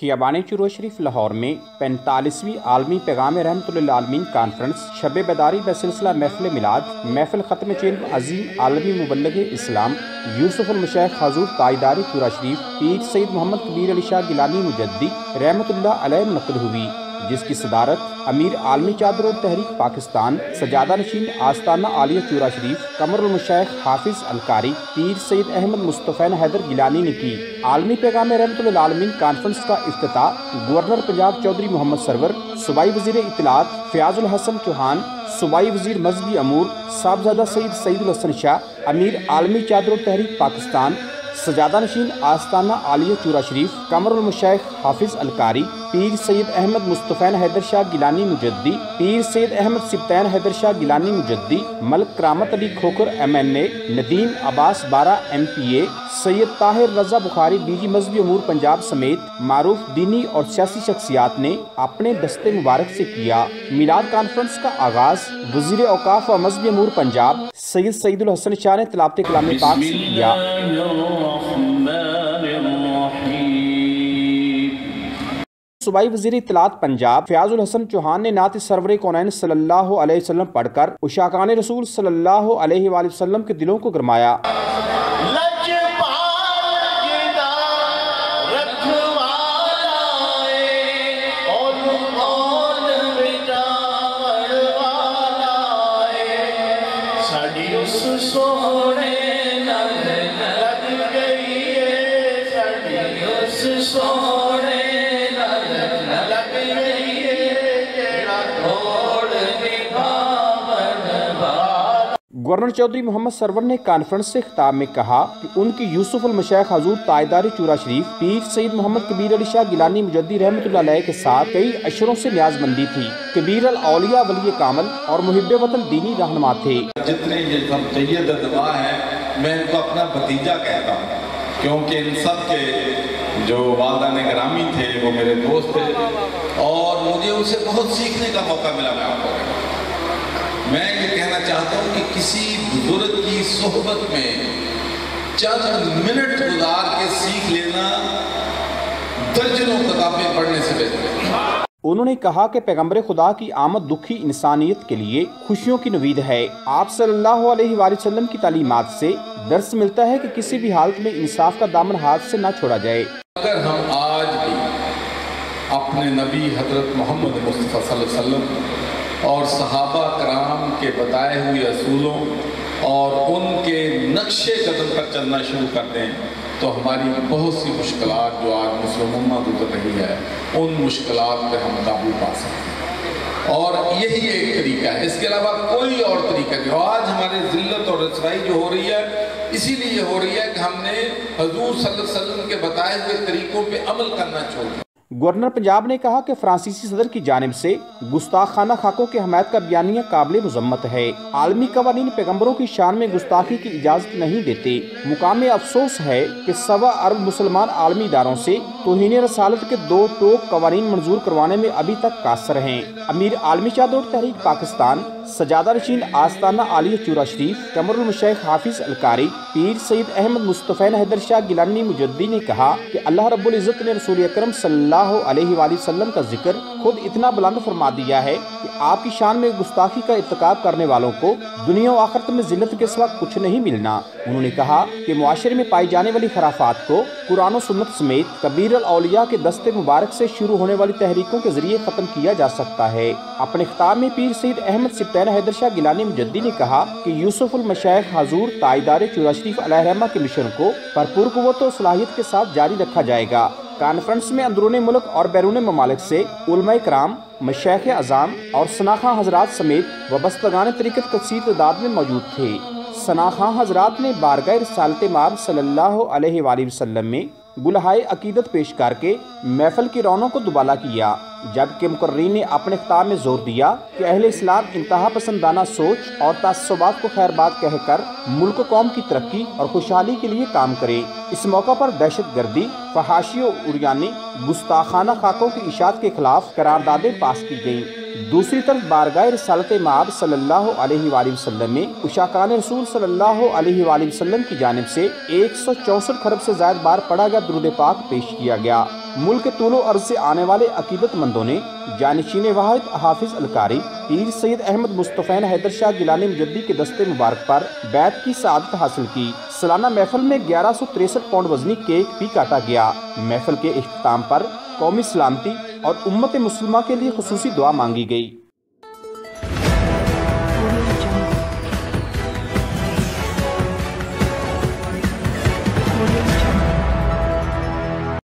खियाबान चूरा शरीफ लाहौर में 45वीं आलमी पैगाम रहमतुल लिल आलमीन कॉन्फ्रेंस शब बेदारी बसिलसिला महफिल मिलाद महफिल ख़त्म चेल्म अजीम आलमी मुबल्लिग इस्लाम यूसुफ अल मशाइख हजूर ताइदार चूरा शरीफ पीर सैयद मोहम्मद कबीर अली शाह गिलानी मुजद्दी रहमतुल्लाह अलैह मुनक़्क़िद हुई, जिसकी सदारत अमीर आलमी चादर और तहरीक पाकिस्तान सजादा नशीन आस्ताना आलिया चूरा शरीफ कमरुल मशाइख हाफिज अलकारी पीर सैयद अहमद मुस्तफ़ैन हैदर गिलानी ने की। आलमी पैगाम रहमतुल लिल आलमीन कॉन्फ्रेंस का इफ्तिताह गवर्नर पंजाब चौधरी मोहम्मद सरवर, सूबाई वज़ीर इत्तलात फ़याज़ुल हसन चौहान, सूबाई वज़ीर मज़हबी अमूर साहबजादा सैयद सईदुल हसन शाह, अमीर आलमी चादर और तहरीक पाकिस्तान सजादा नशीन आस्ताना आलिया चूरा शरीफ कमरुल मशाइख हाफिज अलकारी पीर सैयद अहमद मुस्तफ़ैन हैदर शाह गिलानी मुजद्दी, पीर सैयद अहमद सिब्तैन हैदर शाह गिलानी मुजद्दी, मलिक करामत अली खोखर MNA, नदीम अब्बास बारा MPA, सैयद ताहिर रजा बुखारी DG मज़हबी अमूर पंजाब समेत मारूफ दीनी और सियासी शख्सियात ने अपने दस्ते मुबारक से किया। मिलाद कॉन्फ्रेंस का आगाज़ वज़ीर औकाफ व मज़हबी अमूर पंजाब सैयद सईदुल हसन शाह ने तिलावत कलाम पाक से किया। सूबाई वज़ीर इत्तलात पंजाब फ़याज़ुल हसन चौहान ने नात सरवर कौनैन सल्लल्लाहु अलैहि वसल्लम पढ़कर उशाकान रसूल सल्लल्लाहु अलैहि वसल्लम के दिलों को गरमाया। गवर्नर चौधरी मोहम्मद सरवर ने कॉन्फ्रेंस से खिताब में कहा कि उनकी यूसुफ अल मशाइख हजूर ताइदार चूरा शरीफ पीर सैयद मोहम्मद कबीर अली शाह गिलानी मुजद्दी रहमतुल्लाह अलैह के साथ कई अशरों से न्याज़मंदी थी। कबीर अल औलिया वली कामल और मुहिब्बे वतन दीनी रहनुमा थे। जितने ये सब तैयद दुआ है मैं इनको अपना भतीजा कहता हूँ, क्योंकि इन सब के जो वालिदान गिरामी थे वो मेरे दोस्त थे और मुझे उनसे बहुत सीखने का मौका मिला। मैं ये कहना चाहता हूँ कि किसी बुजुर्ग की सोहबत में चंद मिनट गुजार के सीख लेना दर्जनों किताबें पढ़ने से बेहतर है। उन्होंने कहा कि पैगम्बर खुदा की आमद दुखी इंसानियत के लिए खुशियों की नवीद है। आप सल्लल्लाहु अलैहि वसल्लम की तालीमात से दर्स मिलता है कि किसी भी हालत में इंसाफ का दामन हाथ से ना छोड़ा जाए। अगर हम आज भी अपने नबी हजरत मोहम्मद मुस्तफ़ा सल्लल्लाहु अलैहि वसल्लम और सहाबा कराम के बताए हुए असूलों और उनके नक्शे कदम पर चलना शुरू कर दें तो हमारी बहुत सी मुश्किलात जो आज मुस्लिम उम्मा गुजर रही है उन मुश्किलात पे हम काबू पा सकते हैं। और यही एक तरीका है, इसके अलावा कोई और तरीका नहीं। आज हमारे ज़िल्लत और रसवाई जो हो रही है इसीलिए हो रही है कि हमने हजूर सल्लल्लाहु अलैहि वसल्लम के बताए हुए तरीकों पे अमल करना छोड़ दिया। गवर्नर पंजाब ने कहा कि फ्रांसीसी सदर की जानिब से गुस्ताखाना खाकों की हमायत का बयानिया काबिल मुजम्मत है। आलमी कवानीन पैगम्बरों की शान में गुस्ताखी की इजाज़त नहीं देते। मुकामे अफसोस है कि 1.25 अरब मुसलमान आलमी इदारों से तौहीन रसालत के 2 टोक कवानीन मंजूर करवाने में अभी तक कासर हैं। अमीर आलमी चादर और तहरीक पाकिस्तान सजादा नशीन आस्ताना आलिया चूरा शरीफ कमरुल मशाइख हाफिज अलकारी पीर सैयद अहमद मुस्तफ़ैन हैदर शाह गिलानी मुजद्दी ने कहा कि अल्लाह रब्बुल इज़्ज़त ने रसूल अकरम सल्लल्लाहु अलैहि वसल्लम का जिक्र खुद इतना बुलंद फरमा दिया है कि आपकी शान में गुस्ताखी का इर्तिकाब करने वालों को दुनिया और आखिरत में जिल्लत के सिवा कुछ नहीं मिलना। उन्होंने कहा कि मुआशरे में पाई जाने वाली खराफात को कुरान और सुन्नत समेत कबीर अल औलिया के दस्ते मुबारक से शुरू होने वाली तहरीकों के जरिए खत्म किया जा सकता है। अपने खिताब में पीर सैयद अहमद सिब्तैन हैदर शाह गिलानी मुजद्दी ने कहा कि यूसुफ अल मशाइख हजूर ताइदार चूरा शरीफ अलैहिर्रहमा के मिशन को भरपूर कुव्वत और सलाहियत के साथ जारी रखा जाएगा। कॉन्फ्रेंस में अंदरूनी मुल्क और बैरून ममालिक से उलमाए कराम, मशाइख अज़ाम और सनाखा हजरात समेत वबस्तगान तरीक़त कसीर तादाद में मौजूद थे। सनाखा हजरात ने बारगाह रिसालत माब सल्लल्लाहु अलैहि वसल्लम में गुलहाए अकीदत पेश करके महफिल की रौनक को दुबाला किया, जबकि मुकर्रीन ने अपने खिताब में जोर दिया कि अहले इस्लाम इंतहा पसंदाना सोच और तासुबात को खैरबाद कहकर मुल्क कौम की तरक्की और खुशहाली के लिए काम करे। इस मौका पर दहशत गर्दी, फहाशी और उरियानी, गुस्ताखाना खाकों की इशात के खिलाफ करारदादें पास की गयी। دوسری طرف بارگاہ رسالت مآب صلی اللہ علیہ وآلہ وسلم میں عشاقان رسول صلی اللہ علیہ وآلہ وسلم کی جانب سے 164 کھرب سے زائد بار پڑھا گیا درود پاک پیش کیا گیا۔ ملک کے طول و عرض سے آنے والے عقیدت مندوں نے جانشین واحد حافظ القاری پیر سید احمد مصطفی حیدر شاہ گیلانی مجدی کے دستے مبارک پر بیعت کی سعادت حاصل کی۔ سالانہ محفل میں 1163 پاؤنڈ وزنی کیک بھی کاٹا گیا۔ محفل کے اختتام پر قومی سلامتی اور امت مسلمہ کے لیے خصوصی دعا مانگی گئی۔